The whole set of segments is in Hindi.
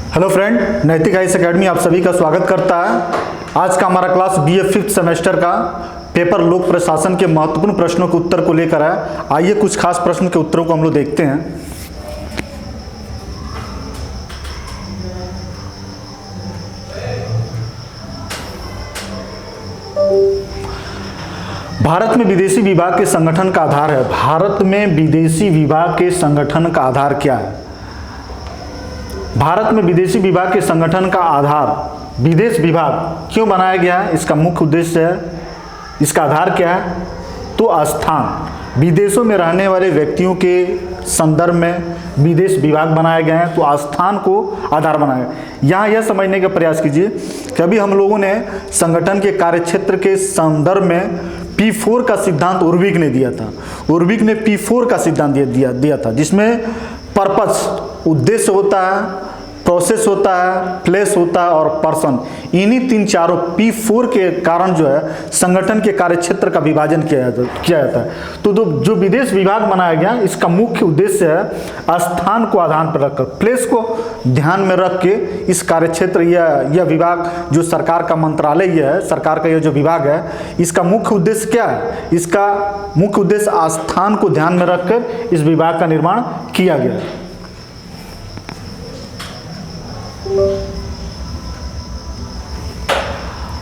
हेलो फ्रेंड, नैतिक आईएएस एकेडमी आप सभी का स्वागत करता है। आज का हमारा क्लास बीए 5th सेमेस्टर का पेपर लोक प्रशासन के महत्वपूर्ण प्रश्नों के उत्तर को लेकर है। आइए कुछ खास प्रश्न के उत्तरों को हम लोग देखते हैं। भारत में विदेशी विभाग के संगठन का आधार है। भारत में विदेशी विभाग के संगठन का आधार क्या है? भारत में विदेशी विभाग के संगठन का आधार विदेश विभाग क्यों बनाया गया है? इसका मुख्य उद्देश्य है, इसका आधार क्या है? तो स्थान, विदेशों में रहने वाले व्यक्तियों के संदर्भ में विदेश विभाग बनाए गए हैं, तो स्थान को आधार बनाया। यहाँ यह समझने का प्रयास कीजिए कि अभी हम लोगों ने संगठन के कार्यक्षेत्र के संदर्भ में P4 का सिद्धांत उर्विक ने दिया था। उर्विक ने P4 का सिद्धांत दिया था, जिसमें पर्पस उद्देश्य होता है, प्रोसेस होता है, प्लेस होता है और पर्सन। इन्हीं तीन चारों P4 के कारण जो है संगठन के कार्यक्षेत्र का विभाजन किया जाता है। तो जो विदेश विभाग बनाया गया, इसका मुख्य उद्देश्य है स्थान को आधार पर रखकर, प्लेस को ध्यान में रख के इस कार्यक्षेत्र यह विभाग जो सरकार का मंत्रालय है, सरकार का यह जो विभाग है, इसका मुख्य उद्देश्य क्या है? इसका मुख्य उद्देश्य स्थान को ध्यान में रखकर इस विभाग का निर्माण किया गया है।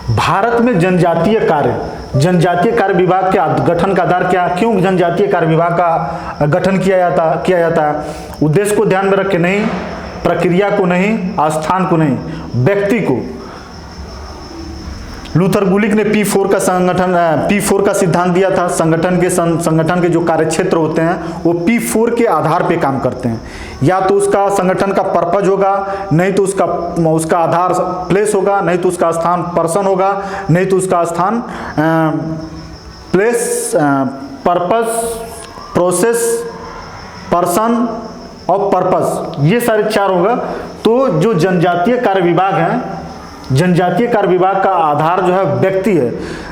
भारत में जनजातीय कार्य विभाग के गठन का आधार क्या? क्यों जनजातीय कार्य विभाग का गठन किया जाता है? उद्देश्य को ध्यान में रख के नहीं, प्रक्रिया को नहीं, स्थान को नहीं, व्यक्ति को। लूथर गुलिक ने P4 का सिद्धांत दिया था। संगठन के जो कार्यक्षेत्र होते हैं वो P4 के आधार पे काम करते हैं। या तो उसका संगठन का पर्पज होगा, नहीं तो उसका आधार प्लेस होगा, नहीं तो उसका स्थान पर्सन होगा, नहीं तो उसका स्थान प्लेस, पर्पस, प्रोसेस, पर्सन और पर्पस, ये सारे चार होगा। तो जो जनजातीय कार्य विभाग है, जनजातीय कार्य विभाग का आधार जो है व्यक्ति है।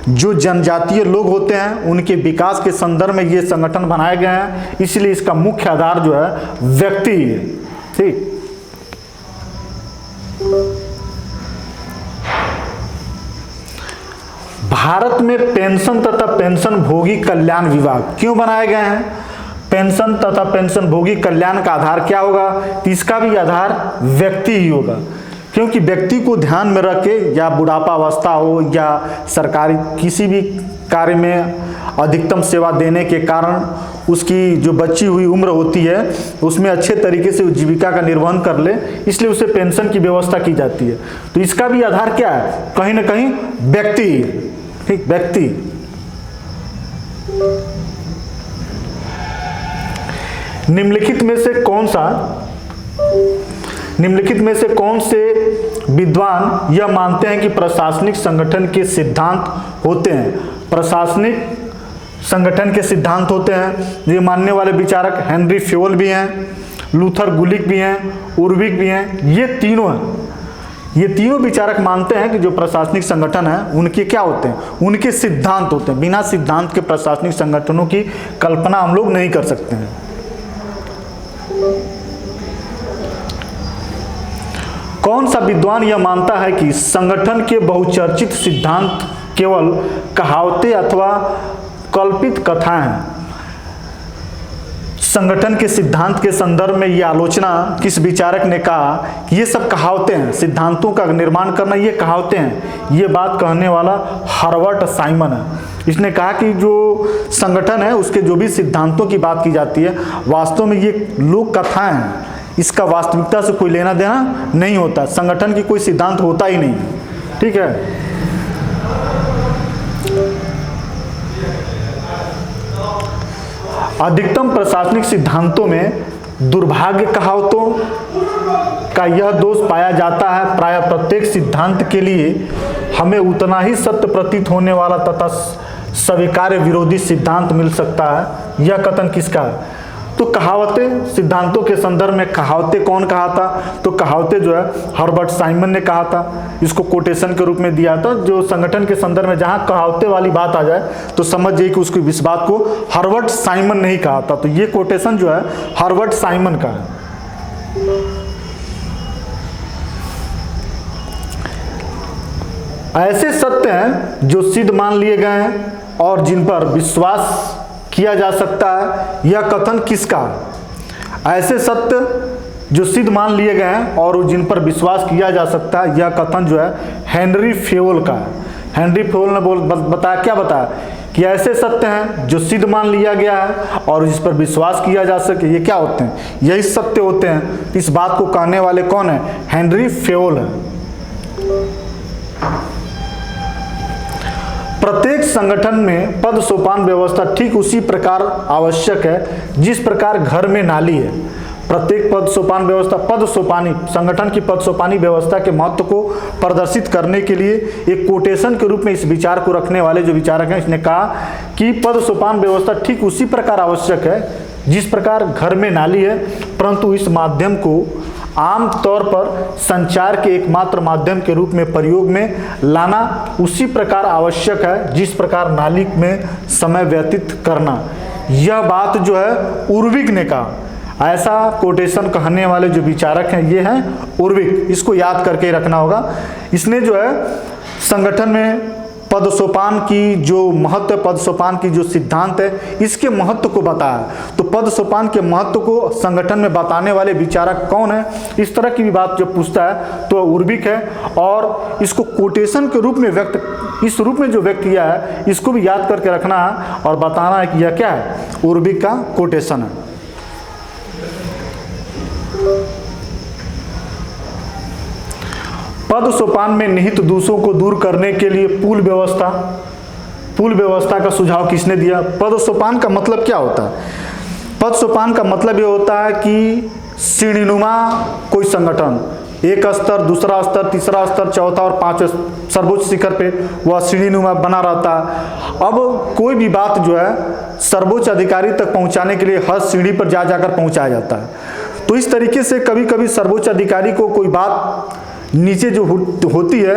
जो जनजातीय लोग होते हैं उनके विकास के संदर्भ में ये संगठन बनाए गए हैं, इसलिए इसका मुख्य आधार जो है व्यक्ति है। ठीक, भारत में पेंशन तथा पेंशन भोगी कल्याण विभाग क्यों बनाए गए हैं? पेंशन तथा पेंशन भोगी कल्याण का आधार क्या होगा? इसका भी आधार व्यक्ति ही होगा, क्योंकि व्यक्ति को ध्यान में रख के, या बुढ़ापा अवस्था हो या सरकारी किसी भी कार्य में अधिकतम सेवा देने के कारण उसकी जो बची हुई उम्र होती है उसमें अच्छे तरीके से जीविका का निर्वहन कर ले, इसलिए उसे पेंशन की व्यवस्था की जाती है। तो इसका भी आधार क्या है? कहीं ना कहीं व्यक्ति। ठीक, व्यक्ति। निम्नलिखित में से कौन से विद्वान यह मानते हैं कि प्रशासनिक संगठन के सिद्धांत होते हैं? प्रशासनिक संगठन के सिद्धांत होते हैं। ये मानने वाले विचारक हेनरी फ्योल भी हैं, लूथर गुलिक भी हैं, उर्विक भी हैं। ये तीनों विचारक मानते हैं कि जो प्रशासनिक संगठन है उनके क्या होते हैं? उनके सिद्धांत होते हैं। बिना सिद्धांत के प्रशासनिक संगठनों की कल्पना हम लोग नहीं कर सकते हैं। कौन सा विद्वान यह मानता है कि संगठन के बहुचर्चित सिद्धांत केवल कहावतें अथवा कल्पित कथाएं हैं? संगठन के सिद्धांत के संदर्भ में यह आलोचना किस विचारक ने कहा कि ये सब कहावतें हैं, सिद्धांतों का निर्माण करना ये कहावतें हैं? ये बात कहने वाला हर्बर्ट साइमन है। इसने कहा कि जो संगठन है उसके जो भी सिद्धांतों की बात की जाती है वास्तव में ये लोक कथाएं हैं, इसका वास्तविकता से कोई लेना देना नहीं होता। संगठन की कोई सिद्धांत होता ही नहीं। ठीक है, अधिकतम प्रशासनिक सिद्धांतों में दुर्भाग्य कहावतों का यह दोष पाया जाता है। प्राय प्रत्येक सिद्धांत के लिए हमें उतना ही सत्य प्रतीत होने वाला तथा स्वीकार्य विरोधी सिद्धांत मिल सकता है। यह कथन किसका है? तो कहावतें, सिद्धांतों के संदर्भ में कहावतें कौन कहा था? तो कहावतें जो है हर्बर्ट साइमन ने कहा था। इसको कोटेशन के रूप में दिया था। जो संगठन के संदर्भ में जहां कहावतें वाली बात आ जाए तो समझ जाइए कि उसकी इस बात को हर्बर्ट साइमन ने ही कहा था। तो ये कोटेशन जो है हर्बर्ट साइमन का है। ऐसे सत्य हैं जो सिद्ध मान लिए गए हैं और जिन पर विश्वास किया जा सकता है। यह कथन किसका है? ऐसे सत्य जो सिद्ध मान लिए गए हैं और जिन पर विश्वास किया जा सकता है, यह कथन जो है हेनरी फेयोल का है। हेनरी फेयोल ने बताया, क्या बताया कि ऐसे सत्य हैं जो सिद्ध मान लिया गया है और जिस पर विश्वास किया जा सके, ये क्या होते हैं? यही सत्य होते हैं। इस बात को कहने वाले कौन है? हेनरी फेयोल है। प्रत्येक संगठन में पद सोपान व्यवस्था ठीक उसी प्रकार आवश्यक है जिस प्रकार घर में नाली है। प्रत्येक पद सोपान व्यवस्था, पद सोपानी, संगठन की पद सोपानी व्यवस्था के महत्व को प्रदर्शित करने के लिए एक कोटेशन के रूप में इस विचार को रखने वाले जो विचारक हैं, इसने कहा कि पद सोपान व्यवस्था ठीक उसी प्रकार आवश्यक है जिस प्रकार घर में नाली है, परंतु इस माध्यम को आम तौर पर संचार के एकमात्र माध्यम के रूप में प्रयोग में लाना उसी प्रकार आवश्यक है जिस प्रकार नाली में समय व्यतीत करना। यह बात जो है उर्विक ने कहा। ऐसा कोटेशन कहने वाले जो विचारक हैं ये हैं उर्विक। इसको याद करके रखना होगा। इसने जो है संगठन में पद सोपान की जो महत्व, पद सोपान की जो सिद्धांत है, इसके महत्व को बताया। तो पद सोपान के महत्व को संगठन में बताने वाले विचारक कौन है? इस तरह की भी बात जब पूछता है तो उर्विक है। और इसको कोटेशन के रूप में इस रूप में जो व्यक्त किया है, इसको भी याद करके रखना है और बताना है कि यह क्या है? उर्विक का कोटेशन है। पद सोपान में निहित दोषों को दूर करने के लिए पुल व्यवस्था का सुझाव किसने दिया? पद सोपान का मतलब क्या होता है? पद सोपान का मतलब ये होता है कि सीढ़ीनुमा कोई संगठन, एक स्तर, दूसरा स्तर, तीसरा स्तर, चौथा और पांचवें सर्वोच्च शिखर पे वह सीढ़ीनुमा बना रहता है। अब कोई भी बात जो है सर्वोच्च अधिकारी तक पहुंचाने के लिए हर सीढ़ी पर जा जाकर पहुंचाया जाता है। तो इस तरीके से कभी कभी सर्वोच्च अधिकारी को कोई बात नीचे जो होती है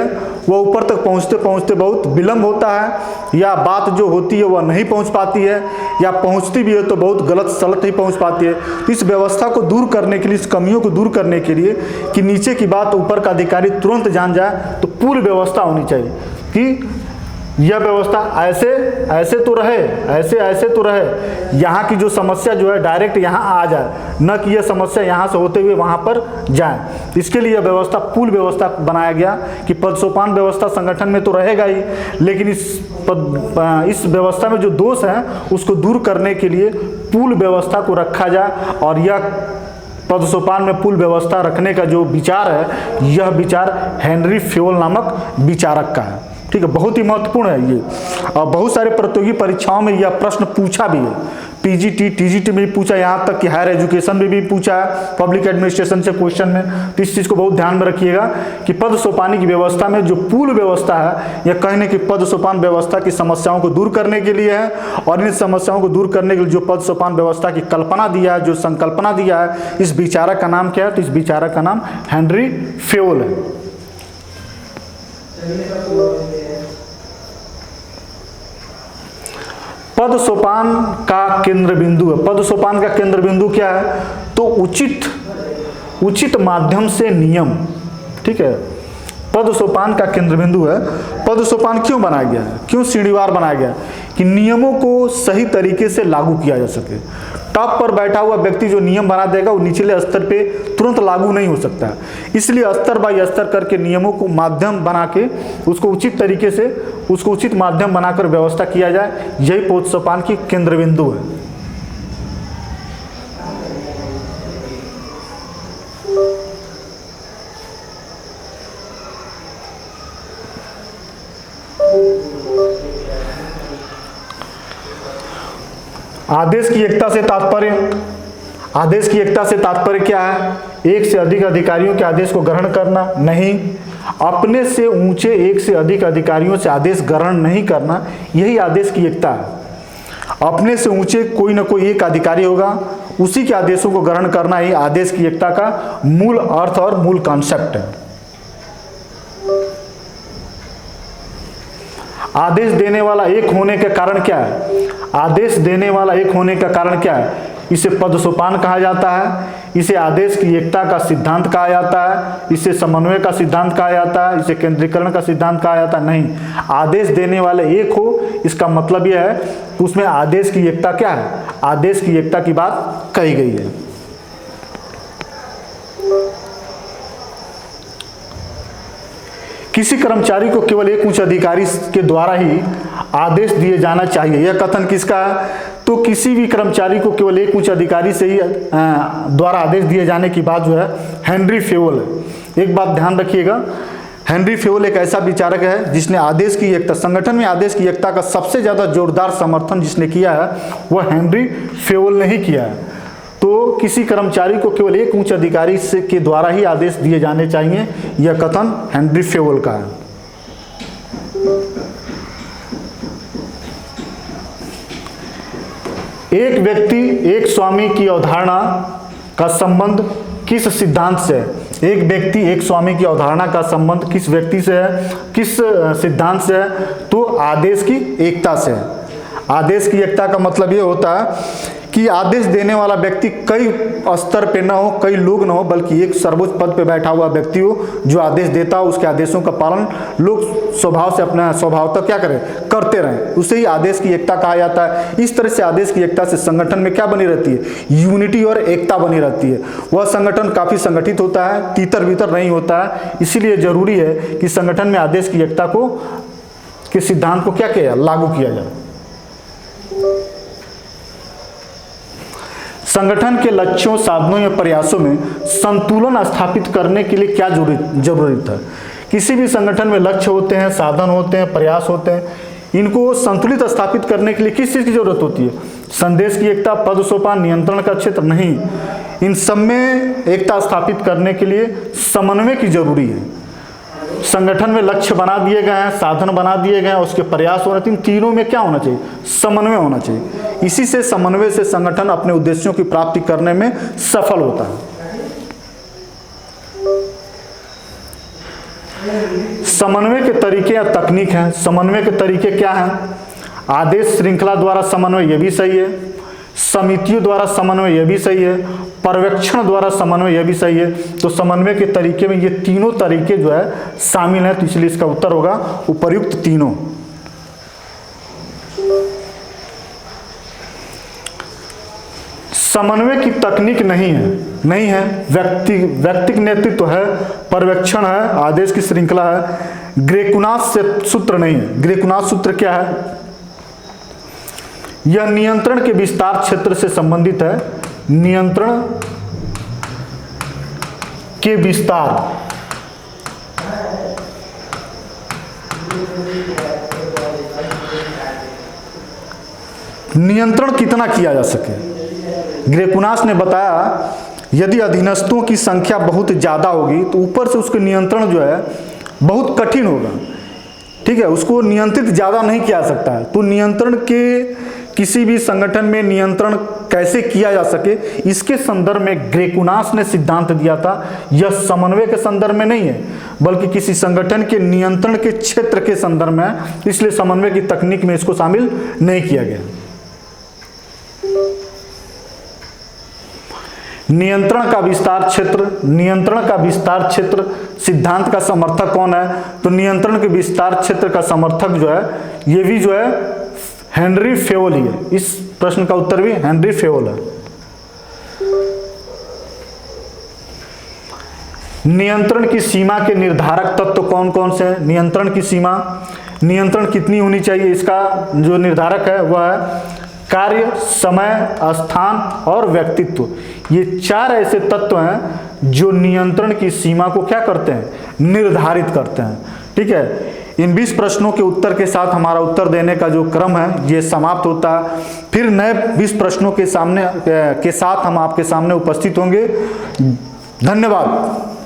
वह ऊपर तक पहुंचते पहुंचते बहुत विलंब होता है, या बात जो होती है वह नहीं पहुंच पाती है, या पहुंचती भी है तो बहुत गलत सलत ही पहुंच पाती है। तो इस व्यवस्था को दूर करने के लिए, इस कमियों को दूर करने के लिए कि नीचे की बात ऊपर का अधिकारी तुरंत जान जाए, तो पूरी व्यवस्था होनी चाहिए कि यह व्यवस्था ऐसे तो रहे, ऐसे तो रहे, यहाँ की जो समस्या जो है डायरेक्ट यहाँ आ जाए, न कि यह समस्या यहाँ से होते हुए वहाँ पर जाए। इसके लिए यह व्यवस्था, पूल व्यवस्था बनाया गया कि पद सोपान व्यवस्था संगठन में तो रहेगा ही, लेकिन इस व्यवस्था में जो दोष हैं उसको दूर करने के लिए पूल व्यवस्था को रखा जाए। और यह पद सोपान में पुल व्यवस्था रखने का जो विचार है, यह विचार हेनरी फेयोल नामक विचारक का है। ठीक है, बहुत ही महत्वपूर्ण है ये। और बहुत सारे प्रतियोगी परीक्षाओं में यह प्रश्न पूछा भी है। पीजीटी, टीजीटी में भी पूछा, यहाँ तक कि हायर एजुकेशन में भी पूछा है, पब्लिक एडमिनिस्ट्रेशन से क्वेश्चन में। तो इस चीज़ को बहुत ध्यान में रखिएगा कि पद सोपानी की व्यवस्था में जो पूल व्यवस्था है, यह कहने की पद सोपान व्यवस्था की समस्याओं को दूर करने के लिए है। और इन समस्याओं को दूर करने के लिए जो पद सोपान व्यवस्था की कल्पना दिया है, जो संकल्पना दिया है, इस विचारक का नाम क्या है? तो इस विचारक का नाम हेनरी फेयोल है। पद सोपान का केंद्र बिंदु है। पद सोपान का केंद्र बिंदु क्या है? तो उचित माध्यम से नियम। ठीक है, पद सोपान का केंद्र बिंदु है। पद सोपान क्यों बनाया गया है? क्यों सीढ़ीवार बनाया गया? कि नियमों को सही तरीके से लागू किया जा सके। टॉप पर बैठा हुआ व्यक्ति जो नियम बना देगा वो निचले स्तर पे तुरंत लागू नहीं हो सकता। इसलिए स्तर बाय स्तर करके नियमों को माध्यम बना के उसको उचित तरीके से, उसको उचित माध्यम बनाकर व्यवस्था किया जाए, यही पद सोपान की केंद्र बिंदु है। आदेश की एकता से तात्पर्य क्या है? एक से अधिक अधिकारियों के आदेश को ग्रहण करना नहीं, अपने से ऊंचे एक से अधिक अधिकारियों से आदेश ग्रहण नहीं करना, यही आदेश की एकता है। अपने से ऊंचे कोई ना कोई एक अधिकारी होगा, उसी के आदेशों को ग्रहण करना ही आदेश की एकता का मूल अर्थ और मूल कॉन्सेप्ट है। आदेश देने वाला एक होने का कारण क्या है? आदेश देने वाला एक होने का कारण क्या है? इसे पद सोपान कहा जाता है, इसे आदेश की एकता का सिद्धांत कहा जाता है, इसे समन्वय का सिद्धांत कहा जाता है, इसे केंद्रीकरण का सिद्धांत कहा जाता है। नहीं, आदेश देने वाले एक हो, इसका मतलब यह है कि उसमें आदेश की एकता क्या है, आदेश की एकता की बात कही गई है। किसी कर्मचारी को केवल एक उच्च अधिकारी के द्वारा ही आदेश दिए जाना चाहिए, यह कथन किसका है? तो किसी भी कर्मचारी को केवल एक उच्च अधिकारी से ही द्वारा आदेश दिए जाने की बात जो है हेनरी फेवल है। एक बात ध्यान रखिएगा, हेनरी फेवल एक ऐसा विचारक है जिसने आदेश की एकता, संगठन में आदेश की एकता का सबसे ज़्यादा जोरदार समर्थन जिसने किया है वह हेनरी फेवल ने ही किया है। तो किसी कर्मचारी को केवल एक उच्च अधिकारी से के द्वारा ही आदेश दिए जाने चाहिए, यह कथन हेनरी फेवल का है। एक व्यक्ति एक स्वामी की अवधारणा का संबंध किस सिद्धांत से है? एक व्यक्ति एक स्वामी की अवधारणा का संबंध किस व्यक्ति से है, किस सिद्धांत से है? तो आदेश की एकता से है। आदेश की एकता का मतलब ये होता है कि आदेश देने वाला व्यक्ति कई स्तर पे ना हो, कई लोग ना हो, बल्कि एक सर्वोच्च पद पे बैठा हुआ व्यक्ति हो जो आदेश देता हो, उसके आदेशों का पालन लोग स्वभाव से, अपना स्वभाव तक क्या करें, करते रहें, उसे ही आदेश की एकता कहा जाता है। इस तरह से आदेश की एकता से संगठन में क्या बनी रहती है, यूनिटी और एकता बनी रहती है। वह संगठन काफ़ी संगठित होता है, तीतर बीतर नहीं होता है। इसीलिए जरूरी है कि संगठन में आदेश की एकता को के सिद्धांत को क्या किया, लागू किया जाए। संगठन के लक्ष्यों, साधनों या प्रयासों में संतुलन स्थापित करने के लिए क्या जरूरत है? किसी भी संगठन में लक्ष्य होते हैं, साधन होते हैं, प्रयास होते हैं, इनको संतुलित स्थापित करने के लिए किस चीज़ की जरूरत होती है? संदेश की एकता, पद सोपान, नियंत्रण का क्षेत्र नहीं, इन सब में एकता स्थापित करने के लिए समन्वय की जरूरी है। संगठन में लक्ष्य बना दिए गए हैं, साधन बना दिए गए हैं, उसके प्रयास होने, इन तीनों में क्या होना चाहिए, समन्वय होना चाहिए। इसी से समन्वय से संगठन अपने उद्देश्यों की प्राप्ति करने में सफल होता है। समन्वय के तरीके या तकनीक हैं। समन्वय के तरीके क्या हैं? आदेश श्रृंखला द्वारा समन्वय, यह भी सही है। समितियों द्वारा समन्वय, यह भी सही है। पर्यवेक्षण द्वारा समन्वय, यह भी सही है। तो समन्वय के तरीके में ये तीनों तरीके जो है शामिल हैं, तो इसलिए इसका उत्तर होगा उपर्युक्त तीनों। समन्वय की तकनीक नहीं है, व्यक्तिक नेतृत्व है, पर्यवेक्षण है, आदेश की श्रृंखला है। ग्रेकुनाथ से सूत्र नहीं है। ग्रेकुनाथ सूत्र क्या है? यह नियंत्रण के विस्तार क्षेत्र से संबंधित है। नियंत्रण के विस्तार, नियंत्रण कितना किया जा सके। ग्रेकुनाथ ने बताया यदि अधीनस्थों की संख्या बहुत ज़्यादा होगी तो ऊपर से उसके नियंत्रण जो है बहुत कठिन होगा। ठीक है, उसको नियंत्रित ज़्यादा नहीं किया जा सकता है। तो नियंत्रण के किसी भी संगठन में नियंत्रण कैसे किया जा सके, इसके संदर्भ में ग्रेकुनाथ ने सिद्धांत दिया था। यह समन्वय के संदर्भ में नहीं है, बल्कि किसी संगठन के नियंत्रण के क्षेत्र के संदर्भ में है। इसलिए समन्वय की तकनीक में इसको शामिल नहीं किया गया। नियंत्रण का विस्तार क्षेत्र, नियंत्रण का विस्तार क्षेत्र सिद्धांत का समर्थक कौन है? तो नियंत्रण के विस्तार क्षेत्र का समर्थक जो है, ये भी जो है हेनरी फेवल ही है। इस प्रश्न का उत्तर भी हेनरी फेवल है। नियंत्रण की सीमा के निर्धारक तत्व कौन कौन से हैं? नियंत्रण की सीमा, नियंत्रण कितनी होनी चाहिए, इसका जो निर्धारक है वह है कार्य, समय, स्थान और व्यक्तित्व। ये चार ऐसे तत्व हैं जो नियंत्रण की सीमा को क्या करते हैं, निर्धारित करते हैं। ठीक है, इन 20 प्रश्नों के उत्तर के साथ हमारा उत्तर देने का जो क्रम है ये समाप्त होता है। फिर नए 20 प्रश्नों के साथ हम आपके सामने उपस्थित होंगे। धन्यवाद।